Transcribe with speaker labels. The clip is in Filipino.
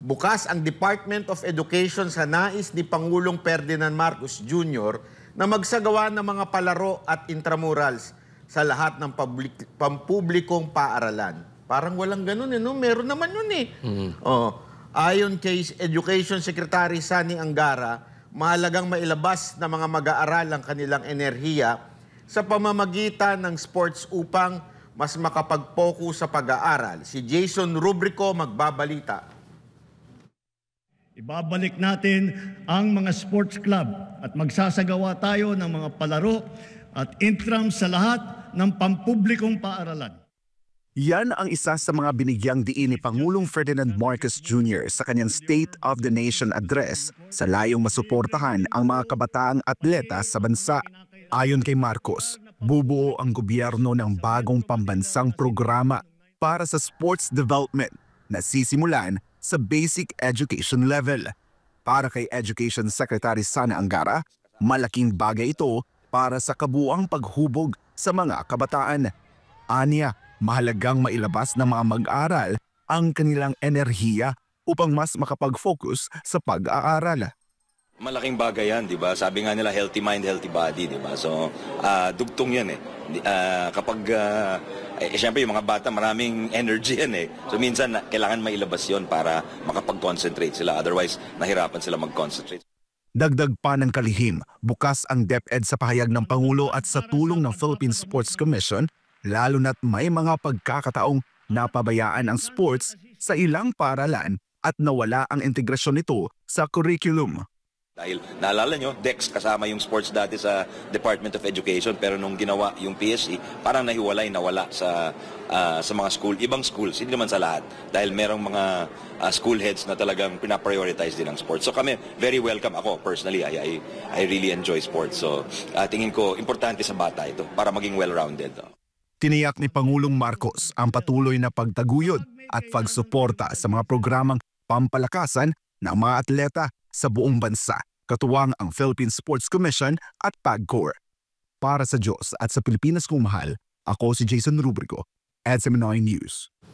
Speaker 1: Bukas ang Department of Education sa nais ni Pangulong Ferdinand Marcos Jr. na magsagawa ng mga palaro at intramurals sa lahat ng pampublikong paaralan. Parang walang ganun no? Meron naman yun Ayon kay Education Secretary Sani Angara, mahalagang mailabas ng mga mag-aaral ang kanilang enerhiya sa pamamagitan ng sports upang mas makapag-focus sa pag-aaral. Si Jason Rubrico magbabalita.
Speaker 2: Ibabalik natin ang mga sports club at magsasagawa tayo ng mga palaro at intrams sa lahat ng pampublikong paaralan.
Speaker 3: Yan ang isa sa mga binigyang diin ni Pangulong Ferdinand Marcos Jr. sa kanyang State of the Nation address sa layong masuportahan ang mga kabataang atleta sa bansa. Ayon kay Marcos, bubuo ang gobyerno ng bagong pambansang programa para sa sports development na sisimulan sa basic education level. Para kay Education Secretary Sani Angara, malaking bagay ito para sa kabuuang paghubog sa mga kabataan. Aniya, mahalagang mailabas ng mga mag-aaral ang kanilang enerhiya upang mas makapag-focus sa pag-aaral.
Speaker 4: Malaking bagay yan, di ba? Sabi nga nila, healthy mind, healthy body, di ba? So, dugtong yan Siyempre yung mga bata, maraming energy yan So, minsan, kailangan mailabas yon para makapag-concentrate sila. Otherwise, nahirapan sila mag-concentrate.
Speaker 3: Dagdag pa ng kalihim, bukas ang DepEd sa pahayag ng Pangulo at sa tulong ng Philippine Sports Commission, lalo na't may mga pagkakataong napabayaan ang sports sa ilang paaralan at nawala ang integrasyon nito sa curriculum.
Speaker 4: Dahil naalala nyo, DEX kasama yung sports dati sa Department of Education, pero nung ginawa yung PSE, parang nawala sa mga school, ibang schools, hindi naman sa lahat. Dahil merong mga school heads na talagang pinaprioritize din ang sports. So kami, very welcome ako personally. I really enjoy sports. So tingin ko, importante sa bata ito para maging well-rounded.
Speaker 3: Tiniyak ni Pangulong Marcos ang patuloy na pagtaguyod at pagsuporta sa mga programang pampalakasan ng mga atleta sa buong bansa, katuwang ang Philippine Sports Commission at PAGCOR. Para sa Diyos at sa Pilipinas kong mahal, ako si Jason Rubrico, EDSA Minoy News.